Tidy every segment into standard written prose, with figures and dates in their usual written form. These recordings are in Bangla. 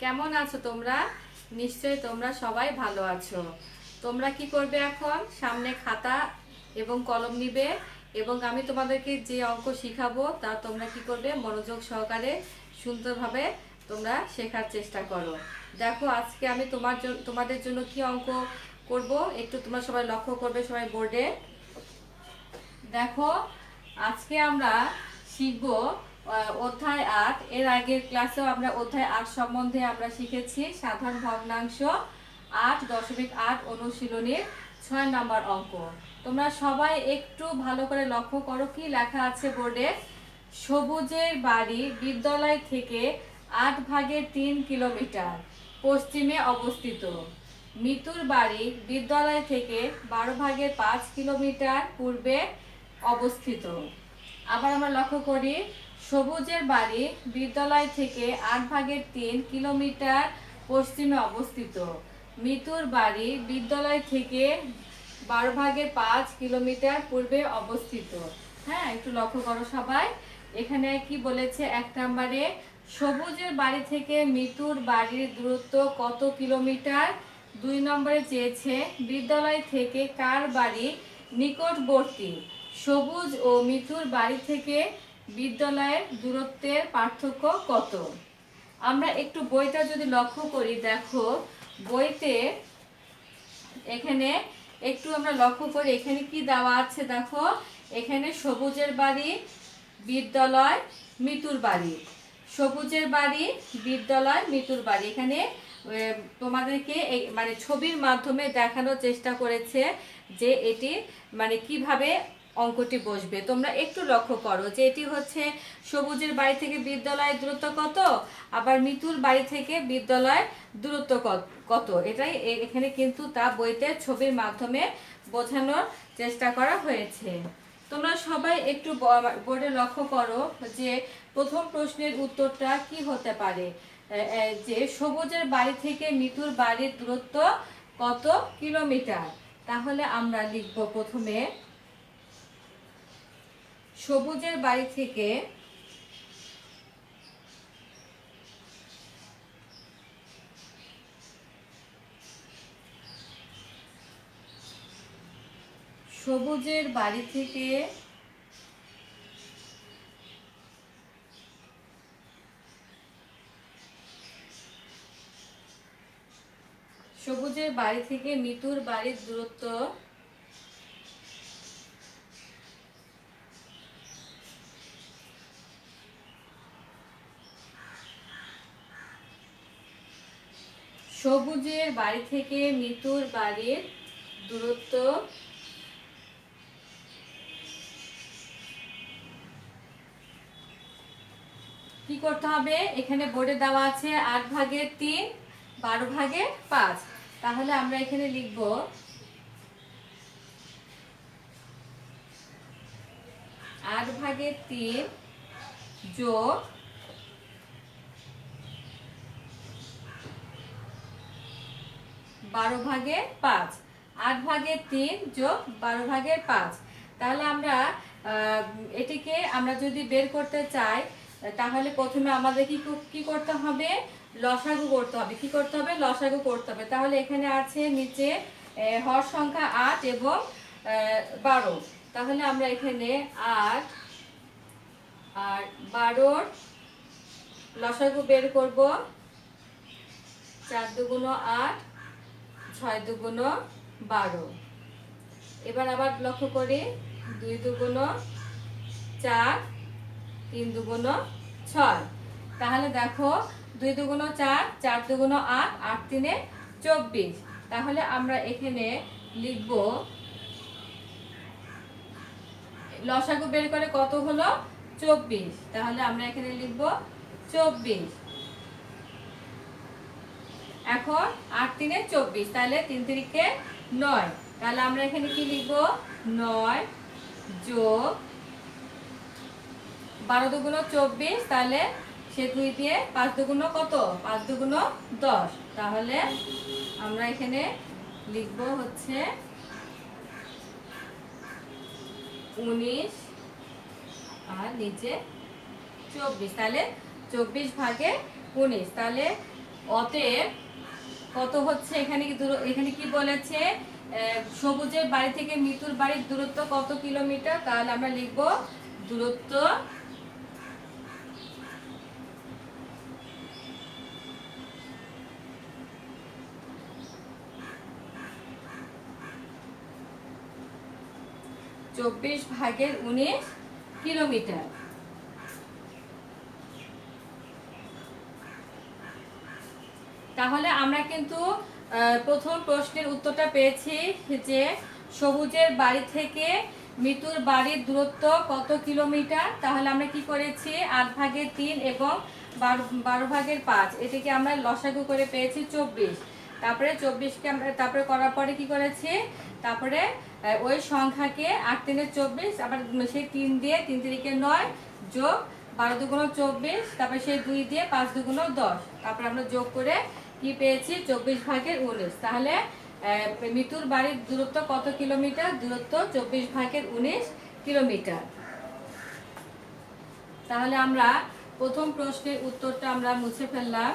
কেমন আছো তোমরা? নিশ্চয়ই তোমরা সবাই ভালো আছো। তোমরা কি করবে এখন? সামনে খাতা এবং কলম নিবে এবং আমি তোমাদেরকে যে অঙ্ক শিখাবো তা তোমরা কি করবে? মনোযোগ সহকারে সুন্দরভাবে তোমরা শেখার চেষ্টা করো। দেখো আজকে আমি তোমাদের জন্য কি অঙ্ক করব একটু তোমরা সবাই লক্ষ্য করবে, সবাই বোর্ডে দেখো। আজকে আমরা শিখব অধ্যায় ৮। এর আগের ক্লাসেও আমরা অধ্যায় ৮ সম্বন্ধে আমরা শিখেছি সাধারণ ভগ্নাংশ ৮.৮ অনুশীলনীর ৬ নম্বর অঙ্ক। তোমরা সবাই একটু ভালো করে লক্ষ্য করো কি লেখা আছে বোর্ডে। সবুজের বাড়ি বিদ্যালয় থেকে ৮/৩ কিলোমিটার পশ্চিমে অবস্থিত। মিতুর বাড়ি বিদ্যালয় থেকে ১২/৫ কিলোমিটার পূর্বে অবস্থিত। আবার আমরা লক্ষ্য করি সবুজের বাড়ি বিদ্যালয় থেকে ৮/৩ কিলোমিটার পশ্চিমে অবস্থিত। মিতুর বাড়ি বিদ্যালয় থেকে ১২/৫ কিলোমিটার পূর্বে অবস্থিত। হ্যাঁ, একটু লক্ষ্য করো সবাই। এখানে কি বলেছে? ১ নম্বরে সবুজের বাড়ি থেকে মিতুর বাড়ির দূরত্ব কত কিলোমিটার। ২ নম্বরে চেয়েছে বিদ্যালয় থেকে কার বাড়ি নিকটবর্তী। সবুজ ও মিতুর বাড়ি থেকে বিদ্যালয়ের দূরত্বের পার্থক্য কত। আমরা একটু বইটা যদি লক্ষ্য করি, দেখো বইতে এখানে একটু আমরা লক্ষ্য করি এখানে কি দেওয়া আছে। দেখো এখানে সবুজের বাড়ি বিদ্যালয় মিতুর বাড়ি, সবুজের বাড়ি বিদ্যালয় মিতুর বাড়ি। এখানে তোমাদেরকে মানে ছবির মাধ্যমে দেখানোর চেষ্টা করেছে যে এটি মানে কিভাবে অঙ্কটি বসবে। তোমরা একটু লক্ষ্য করো যে এটি হচ্ছে সবুজের বাড়ি থেকে বিদ্যালয়ের দূরত্ব কত, আবার মিতুর বাড়ি থেকে বিদ্যালয়ের দূরত্ব কত। এটাই এখানে কিন্তু তা বইতে ছবির মাধ্যমে বোঝানোর চেষ্টা করা হয়েছে। তোমরা সবাই একটু বোর্ডে লক্ষ্য করো যে প্রথম প্রশ্নের উত্তরটা কি হতে পারে। যে সবুজের বাড়ি থেকে মিতুর বাড়ির দূরত্ব কত কিলোমিটার। তাহলে আমরা লিখব প্রথমে সবুজের বাড়ি থেকে সবুজের বাড়ি থেকে সবুজের বাড়ি থেকে মিতুর বাড়ির দূরত্ব সবুজের বাড়ি থেকে মিতুর বাড়ির দূরত্ব কি করতে হবে? এখানে বোর্ডে দেওয়া আছে ৮/৩ ১২/৫। তাহলে আমরা এখানে লিখব ৮/৩ যোগ ১২/৫। ৮/৩ যোগ ১২/৫। তাহলে আমরা এটিকে আমরা যদি বের করতে চাই তাহলে প্রথমে আমাদের কি করতে হবে? লসাগু করতে হবে। কি করতে হবে? লসাগু করতে হবে। তাহলে এখানে আছে নিচে হর সংখ্যা ৮ এবং ১২। তাহলে আমরা এখানে ৮ আর ১২ লসাগু বের করব। ৪ দুগুণ ৮, ৬ দুগুণ ১২। এবার আবার লক্ষ্য করি ২ দুগুণ ৪, ৩ দুগুণ ৬। তাহলে দেখো ২ দুগুণ ৪, ৪ দুগুণ ৮, ৮ তিনে ২৪। তাহলে আমরা এখানে লিখব লসাগু বের করে কত হলো? ২৪। তাহলে আমরা এখানে লিখব ২৪। এখন ৮ তিনে ২৪, তাহলে ৩ তিরিকে ৯। তাহলে আমরা এখানে কি লিখব? ৯ যোগ ১২ দুগুণ ২৪। তাহলে সে ২ দিয়ে ৫ দুগুণ কত? ৫ দুগুণ ১০। তাহলে আমরা এখানে লিখব হচ্ছে ১৯ আর নিচে ২৪। তাহলে ২৪/১৯। তাহলে অতএব কত হচ্ছে এখানে এখানে কি বলেছে, সবুজের বাড়ি থেকে মিতুর বাড়ির দূরত্ব কত কিলোমিটার, তাহলে আমরা লিখব দূরত্ব (24/19 কিলোমিটার। তাহলে আমরা কিন্তু প্রথম প্রশ্নের উত্তরটা পেয়েছি যে সবুজের বাড়ি থেকে মিতুর বাড়ির দূরত্ব কত কিলোমিটার। তাহলে আমরা কি করেছি, 8/3 এবং 12/5 এটিকে আমরা লসাগু করে পেয়েছি 24। তারপরে 24কে আমরা তারপরে করার পরে কি করেছি, তারপরে ওই সংখ্যাকে 8 3 24, আবার সেই 3 দিয়ে 3 3 9 যোগ 12 2 24, তারপরে সেই 2 দিয়ে 5 2 10, তারপরে আমরা যোগ করে কি পেয়েছি 24/19। তাহলে মিতুর বাড়ির দূরত্ব কত কিলোমিটার, দূরত্ব 24/19 কিলোমিটার। তাহলে আমরা প্রথম প্রশ্নের উত্তরটা আমরা মুছে ফেললাম।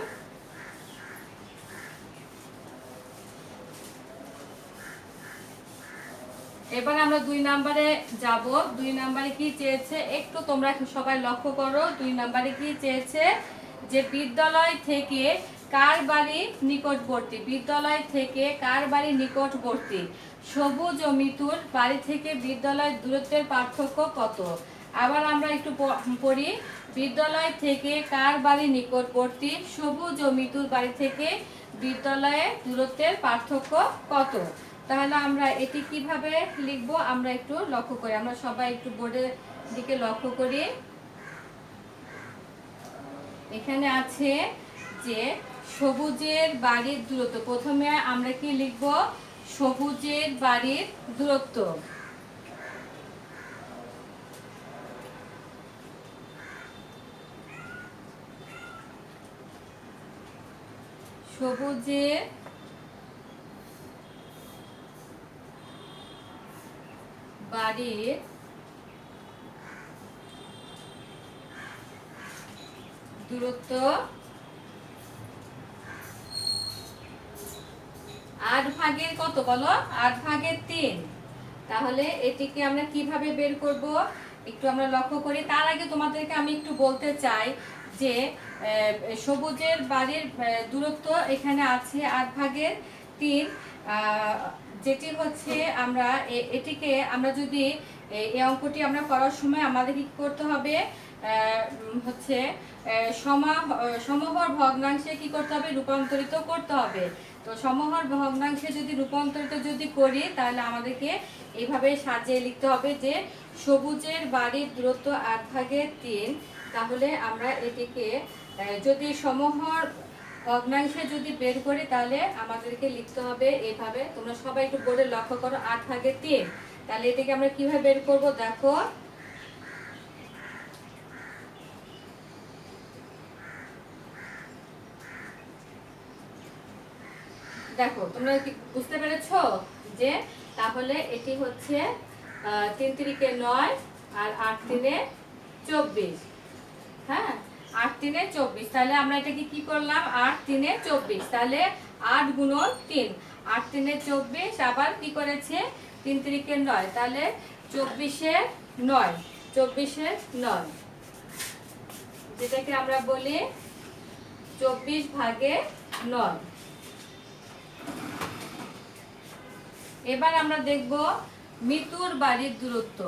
এবার আমরা 2 নম্বরে যাব। 2 নম্বরে কি চেয়েছে একটু তোমরা সবাই লক্ষ্য করো। 2 নম্বরে কি চেয়েছে যে বিদ্যালয় থেকে কার বাড়ি নিকটবর্তী, বিদ্যালয় থেকে কার বাড়ি নিকটবর্তী, সবুজ ও মিতুর বাড়ি থেকে বিদ্যালয়ের দূরত্বের পার্থক্য কত। আবার আমরা একটু পড়ি, বিদ্যালয় থেকে কার বাড়ি নিকটবর্তী, সবুজ ও মিতুর বাড়ি থেকে বিদ্যালয়ের দূরত্বের পার্থক্য কত। তাহলে আমরা এটি কিভাবে লিখবো আমরা একটু লক্ষ্য করি, আমরা সবাই একটু বোর্ডের দিকে লক্ষ্য করি। এখানে আছে যে সবুজের বাড়ির দূরত্ব, প্রথমে আমরা কি লিখব, সবুজের বাড়ির দূরত্ব। সবুজের বাড়ির দূরত্ব 8 কত বলো, 8/3। তাহলে এটিকে আমরা কিভাবে বের করব একটু আমরা লক্ষ্য করি। তার আগে তোমাদেরকে আমি একটু বলতে চাই যে সবুজের বাড়ির দূরত্ব এখানে আছে 8/3, যেটি হচ্ছে আমরা এটিকে আমরা যদি এই অঙ্কটি আমরা করার সময় আমাদের কি করতে হবে, হচ্ছে সমহর ভগ্নাংশে কি করতে হবে, রূপান্তরিত করতে হবে। তো সমহর ভগ্নাংশে যদি রূপান্তরিত যদি করি তাহলে আমাদেরকে এইভাবে সাজিয়ে লিখতে হবে যে সবুজের বাড়ির দূরত্ব 8/3। তাহলে আমরা এটিকে যদি সমহর ভগ্নাংশে যদি বের করি তাহলে আমাদেরকে লিখতে হবে এইভাবে। তোমরা সবাই একটু বোর্ডে লক্ষ্য করো, 8/3। তাহলে এটাকে আমরা কিভাবে বের করব দেখো, দেখো তোমরা কি বুঝতে পেরেছো যে তাহলে এটি হচ্ছে 3 3 9 আর 8 3 24। হ্যাঁ, 8 3 24। তাহলে আমরা এটাকে কি করলাম, 8 3 24, তাহলে 8 × 3, 8 3 24, আবার কি করেছে 3 3 9, তাহলে 24 9, 24 9, যেটাকে আমরা বলি 24/9। এবার আমরা দেখব মিতুর বাড়ির দূরত্ব।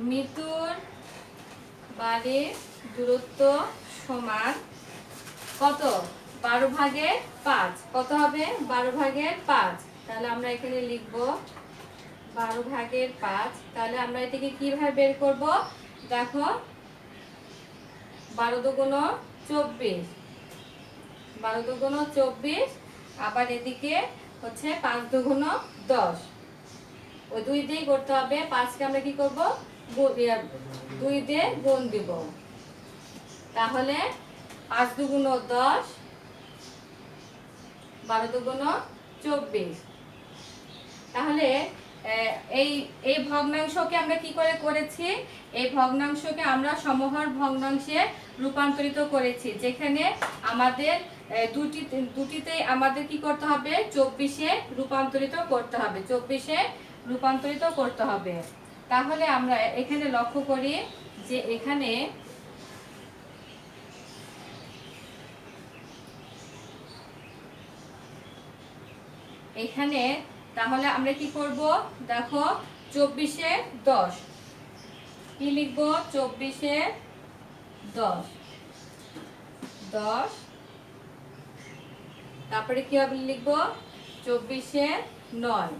মিতুর বাড়ির দূরত্ব সমান কত, 12/5। কত হবে, 12/5। তাহলে আমরা এখানে লিখব 12/5। তাহলে আমরা এটাকে কিভাবে বের করব দেখো, 12 2 24, 12 2 24, আবার এদিকে হচ্ছে 5 2 10, ওই 2 দিয়ে করতে হবে। 5কে আমরা কি করব, 2 দিয়ে গুণ দিব। তাহলে 5 2 10, 12 2 24। তাহলে এই এই ভগ্নাংশকে আমরা কি করে করেছি, এই ভগ্নাংশকে আমরা সমহর ভগ্নাংশে রূপান্তরিত করেছি, যেখানে আমাদের দুটিতে আমাদের কি করতে হবে, 24-এ রূপান্তরিত করতে হবে, 24-এ রূপান্তরিত করতে হবে। তাহলে আমরা এখানে লক্ষ্য করি যে এখানে তাহলে আমরা কি করব, দেখো 24-এ 10 কি লিখবো, 24-এ 10 10, তারপরে কি হবে লিখবো 24-এ 9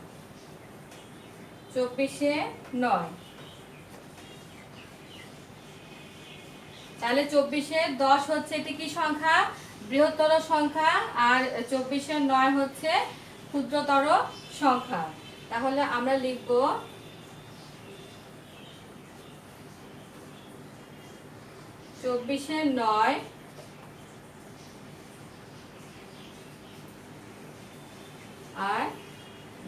24-এ 9। তাহলে 24-এ 10 হচ্ছে এটি কি সংখ্যা, বৃহত্তর সংখ্যা, আর 24-এ 9 হচ্ছে ক্ষুদ্রতর সংখ্যা। তাহলে আমরা লিখব 24-এ 9 আর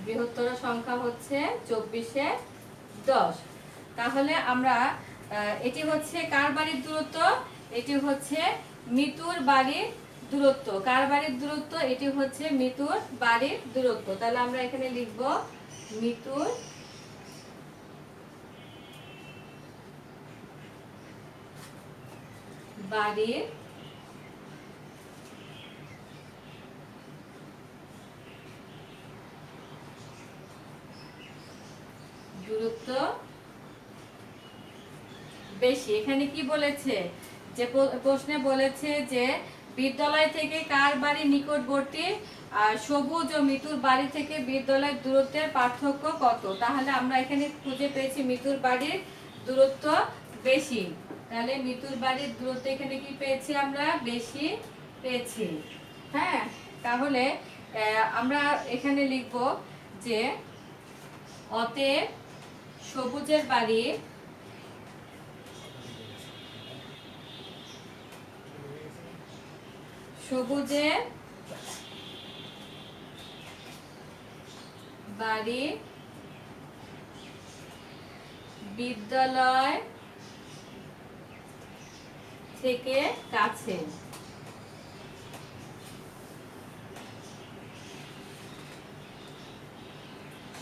বৃহত্তর সংখ্যা হচ্ছে 24-এ 10। তাহলে আমরা এটি হচ্ছে কার বাড়ির দূরত্ব, এটি হচ্ছে মিতুর বাড়ির দূরত্ব। কার বাড়ির দূরত্ব, এটি হচ্ছে মিতুর বাড়ির দূরত্ব। তাহলে আমরা এখানে লিখব মিতুর বাড়ির দূরত্ব বেশি। এখানে কি বলেছে, যে প্রশ্নে বলেছে যে বিদ্যালয় থেকে কার বাড়ি নিকটবর্তী, আর সবুজ ও মিতুর বাড়ি থেকে বিদ্যালয়ের দূরত্বের পার্থক্য কত। তাহলে আমরা এখানে খুঁজে পেয়েছি মিতুর বাড়ির দূরত্ব বেশি। তাহলে মিতুর বাড়ির দূরত্ব এখানে কি পেয়েছি, আমরা বেশি পেয়েছি। হ্যাঁ, তাহলে আমরা এখানে লিখব যে অতএব সবুজের বাড়ি বিদ্যালয় থেকে কাছে।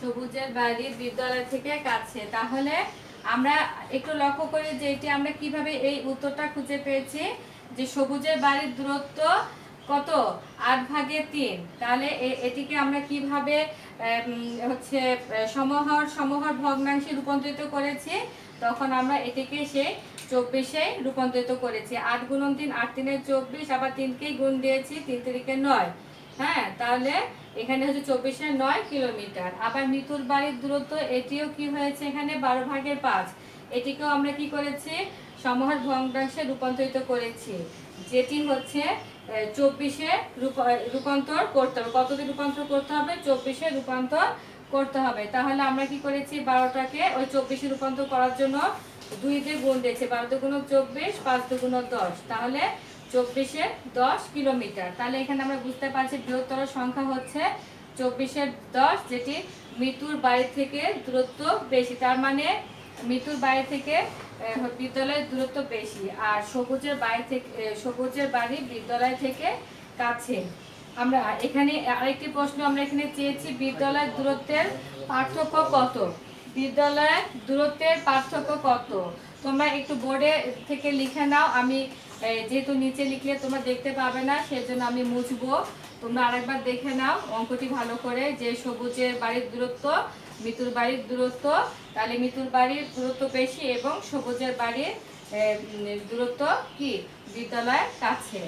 সবুজের বাড়ি বিদ্যালয় থেকে কাছে। তাহলে আমরা একটু লক্ষ্য করি যে এটি আমরা কিভাবে এই উত্তরটা খুঁজে পেয়েছি, যে সবুজের বাড়ির দূরত্ব কত, 8/3। তাহলে এটিকে আমরা কিভাবে হচ্ছে সমহর ভগ্নাংশে রূপান্তরিত করেছি, তখন আমরা এটিকে সেই 24-এ রূপান্তরিত করেছি। 8 × 3 8 × 3 = 24, আবার 3-কে গুণ দিয়েছি, 3 × 3 = 9। হ্যাঁ, তাহলে এখানে হচ্ছে 24-এ 9 কিলোমিটার। আবার মিতুর বাড়ির দূরত্ব, এটিও কি হয়েছে এখানে 12/5। এটিকেও আমরা কি করেছি, সমহর ভগ্নাংশে রূপান্তরিত করেছি, যেটি হচ্ছে 24-এ রূপান্তর করতে হবে। কততে রূপান্তর করতে হবে, 24-এ রূপান্তর করতে হবে। তাহলে আমরা কি করেছি, 12টাকে ওই 24-এ রূপান্তর করার জন্য 2 দিয়ে গুণ দিয়েছি, 12 × 2 = 24, 5 × 2 = 10। তাহলে 24-এ 10 কিলোমিটার। তাহলে এখানে আমরা বুঝতে পারছি বৃহত্তর সংখ্যা হচ্ছে 24-এ 10, যেটি মিতুর বাড়ি থেকে দূরত্ব বেশি। তার মানে মিতুর বাড়ি থেকে বিদ্যালয়ের দূরত্ব বেশি, আর সবুজের বাড়ি বিদ্যালয় থেকে কাছে। আমরা এখানে আরেকটি প্রশ্ন আমরা এখানে চেয়েছি, বিদ্যালয়ের দূরত্বের পার্থক্য কত। বিদ্যালয়ের দূরত্বের পার্থক্য কত, তোমরা একটু বোর্ডে থেকে লিখে নাও। আমি যেহেতু নিচে লিখলে তোমরা দেখতে পাবে না, সেজন্য আমি মুছবো। তোমরা আরেকবার দেখে নাও অঙ্কটি ভালো করে, যে সবুজের বাড়ির দূরত্ব মিতুর বাড়ির দূরত্ব, তাহলে মিতুর বাড়ির দূরত্ব বেশি এবং সবুজের বাড়ির দূরত্ব কি, বিদ্যালয়ের কাছে।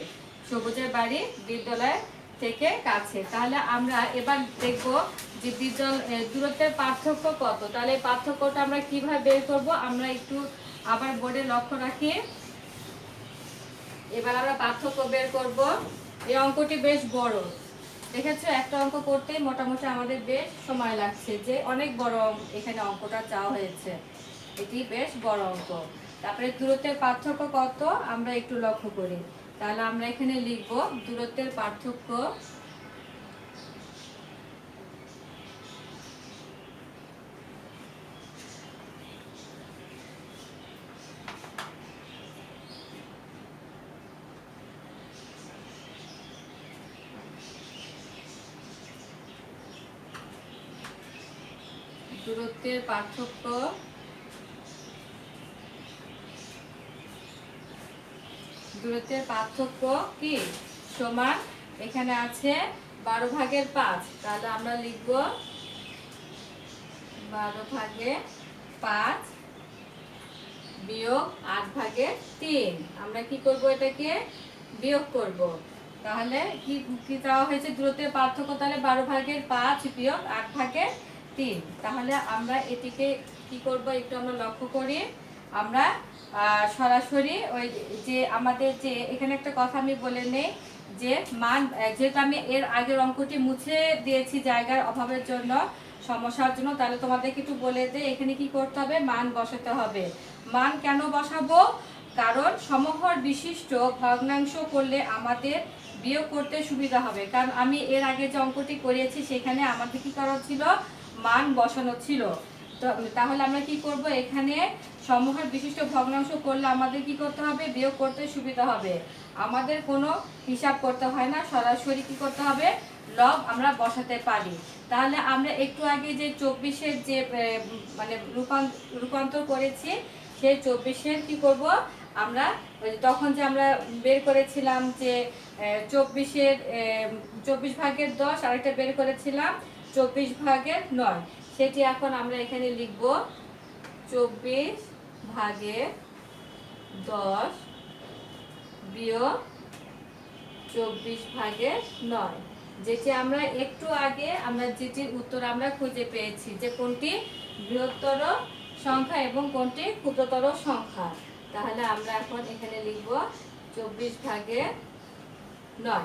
সবুজের বাড়ি বিদ্যালয় থেকে কাছে। তাহলে আমরা এবার দেখব যে দূরত্বের পার্থক্য কত। তাহলে পার্থক্যটা আমরা কিভাবে বের করব, আমরা একটু আবার বোর্ডে লক্ষ্য রাখি। এবার আমরা পার্থক্য বের করব। এই অঙ্কটি বেশ বড়, দেখেছো, একটা অঙ্ক করতেই মোটামুটি আমাদের বেশ সময় লাগছে, যে অনেক বড় এখানে অঙ্কটা চাওয়া হয়েছে, এটি বেশ বড় অঙ্ক। তারপরে দূরত্বের পার্থক্য কত আমরা একটু লক্ষ্য করি। তাহলে আমরা এখানে লিখব দূরত্বের পার্থক্য দূরত্বের পার্থক্য কি সমান, এখানে আছে 12/5। তাহলে আমরা লিখব 12/5 বিয়োগ 8/3। আমরা কি করব, এটাকে বিয়োগ করব। তাহলে কি কি চাওয়া হয়েছে, দূরত্বের পার্থক্য। তাহলে 12/5 বিয়োগ 8/3। তাহলে আমরা এটিকে কি করব, একটু আমরা লক্ষ্য করি। আমরা সরাসরি ওই যে আমাদের যে এখানে একটা কথা আমি বলে নেই, যে মান, যেটা আমি এর আগের অঙ্কটি মুছে দিয়েছি জায়গার অভাবের জন্য, সমস্যার জন্য। তাহলে তোমাদেরকে একটু বলে দেই, এখানে কি করতে হবে, মান বসাতে হবে। মান কেন বসাবো, কারণ সমহর বিশিষ্ট ভগ্নাংশ করলে আমাদের বিয়োগ করতে সুবিধা হবে। কারণ আমি এর আগে যে অঙ্কটি করিয়েছি সেখানে আমাদের কি করা ছিল, মান বসানো ছিল। তো তাহলে আমরা কি করব, এখানে সমহর বিশিষ্ট ভগ্নাংশ করলে আমাদের কি করতে হবে, বিয়োগ করতে সুবিধা হবে। আমাদের কোনো হিসাব করতে হয় না, সরাসরি কি করতে হবে, লব আমরা বসাতে পারি। তাহলে আমরা একটু আগে যে 24-এর যে মানে রূপান্তর করেছি, সেই 24-এর কি করব আমরা, তখন যে আমরা বের করেছিলাম যে 24/10, আরেকটা বের করেছিলাম 24/9। সেটি এখন আমরা এখানে লিখব 24/10 বিয়োগ 24/9, যেটি আমরা একটু আগে আমরা যেটির উত্তর আমরা খুঁজে পেয়েছি, যে কোনটি বৃহত্তর সংখ্যা এবং কোনটি ক্ষুদ্রতর সংখ্যা। তাহলে আমরা এখন এখানে লিখব 24/9।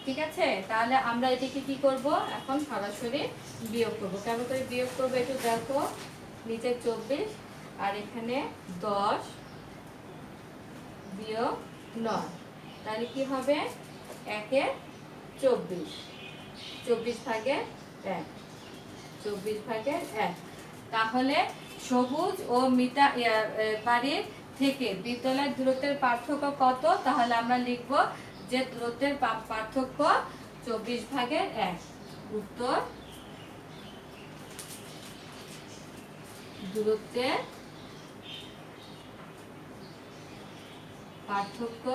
ঠিক আছে, তাহলে আমরা এটিকে কি করব, এখন সরাসরি বিয়োগ করব। কেমন করে বিয়োগ করবো একটু দেখো, নিচে 24 আর এখানে 10 বিয়োগ 9। তাহলে কি হবে, 1-এ 24, 24/1, 24/1। তাহলে সবুজ ও মিতা বাড়ির থেকে বিদ্যালয়ের দূরত্বের পার্থক্য কত? তাহলে আমরা লিখব যে দূরত্বের পার্থক্য 24/1। উত্তর, দূরত্বের পার্থক্য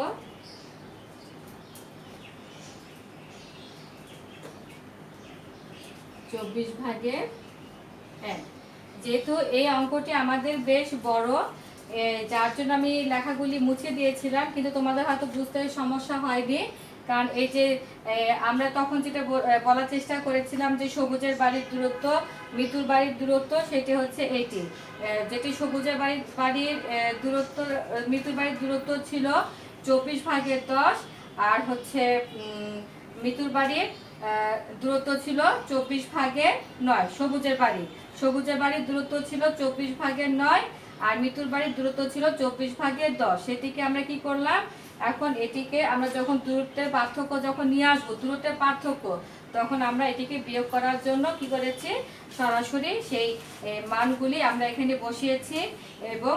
24/1। যেহেতু এই অঙ্কটি আমাদের বেশ বড়, যার জন্য আমি লেখাগুলি মুছে দিয়েছিলাম, কিন্তু তোমাদের হয়তো বুঝতে সমস্যা হয়নি। কারণ এই যে আমরা তখন যেটা বলার চেষ্টা করেছিলাম যে সবুজের বাড়ির দূরত্ব, মিতুর বাড়ির দূরত্ব, সেটি হচ্ছে এইটি। যেটি সবুজের বাড়ির দূরত্ব, মিতুর বাড়ির দূরত্ব ছিল 24/10, আর হচ্ছে মিতুর বাড়ির দূরত্ব ছিল 24/9। সবুজের বাড়ির দূরত্ব ছিল 24/9, আর মিতুর বাড়ির দূরত্ব ছিল 24/10। সেটিকে আমরা কি করলাম, এখন এটিকে আমরা যখন দূরত্বের পার্থক্য যখন নিয়ে আসবো, দূরত্বের পার্থক্য, তখন আমরা এটিকে বিয়োগ করার জন্য কি করেছি, সরাসরি সেই মানগুলি আমরা এখানে বসিয়েছি। এবং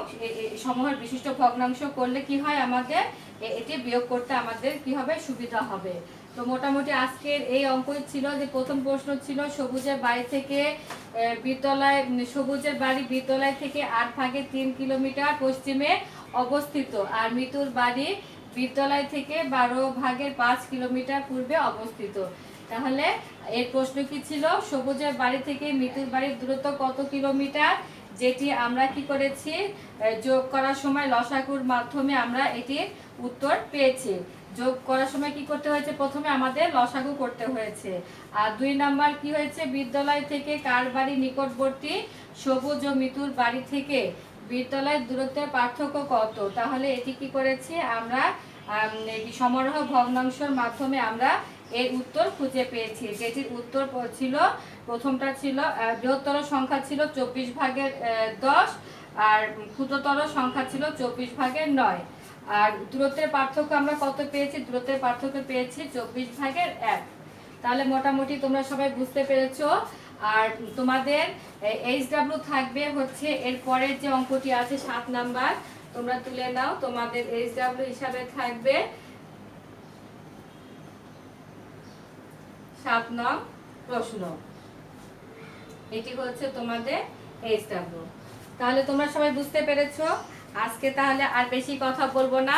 সমহর বিশিষ্ট ভগ্নাংশ করলে কি হয়, আমাদের এটি বিয়োগ করতে আমাদের কি হবে, সুবিধা হবে। তো মোটামুটি আজকের এই অঙ্কই ছিল, যে প্রথম প্রশ্ন ছিল সবুজের বাড়ি থেকে সবুজের বাড়ি বিদ্যালয় থেকে 8/3 কিলোমিটার পশ্চিমে অবস্থিত, আর মিতুর বাড়ি বিদ্যালয় থেকে 12/5 কিলোমিটার পূর্বে অবস্থিত। তাহলে এর প্রশ্ন কি ছিল, সবুজের বাড়ি থেকে মিতুর বাড়ির দূরত্ব কত কিলোমিটার, যেটি আমরা কি করেছি, যোগ করার সময় লসাগুর মাধ্যমে আমরা এটির উত্তর পেয়েছি। যোগ করার সময় কি করতে হয়েছে, প্রথমে আমাদের লসাগু করতে হয়েছে। আর 2 নাম্বার কি হয়েছে, বিদ্যালয় থেকে কার বাড়ি নিকটবর্তী, সবুজ ও মিতুর বাড়ি থেকে বিদ্যালয়ের দূরত্বের পার্থক্য কত। তাহলে এটি কি করেছি আমরা, সমারোহ ভগ্নাংশের মাধ্যমে আমরা এর উত্তর খুঁজে পেয়েছি। যেটির উত্তর ছিল, প্রথমটা ছিল বৃহত্তর সংখ্যা ছিল 24/10, আর ক্ষুদ্রতর সংখ্যা ছিল 24/9। আর দূরত্বের পার্থক্য আমরা কত পেয়েছি, দূরত্বের পার্থক্য পেয়েছি 24/1। তাহলে মোটামুটি তোমরা সবাই বুঝতে পেরেছো। আর তোমাদের HW থাকবে হচ্ছে এর পরের যে অঙ্কটি আছে 7 নাম্বার, তোমরা তুলে নাও। তোমাদের HW হিসাবে থাকবে 7 নং প্রশ্ন। এটি হচ্ছে তোমাদের এইচডব্লিউ। তাহলে তোমরা সবাই বুঝতে পেরেছো। আজকে তাহলে আর বেশি কথা বলবো না।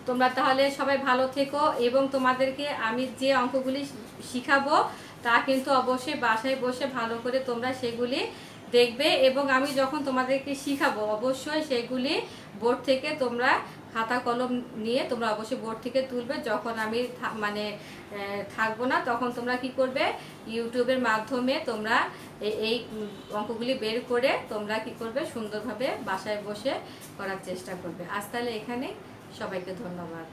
তোমরা তাহলে সবাই ভালো থেকো, এবং তোমাদেরকে আমি যে অঙ্কগুলি শিখাবো তা কিন্তু অবশ্যই বাসায় বসে ভালো করে তোমরা সেগুলি দেখবে, এবং আমি যখন তোমাদেরকে শিখাবো অবশ্যই সেগুলি বোর্ড থেকে তোমরা খাতা কলম নিয়ে তোমরা অবশ্যই বোর্ড থেকে তুলবে। যখন আমি মানে থাকবো না তখন তোমরা কি করবে, ইউটিউবের মাধ্যমে তোমরা এই অঙ্কগুলি বের করে তোমরা কি করবে, সুন্দরভাবে বাসায় বসে করার চেষ্টা করবে। আজ তাহলে এখানে সবাইকে ধন্যবাদ।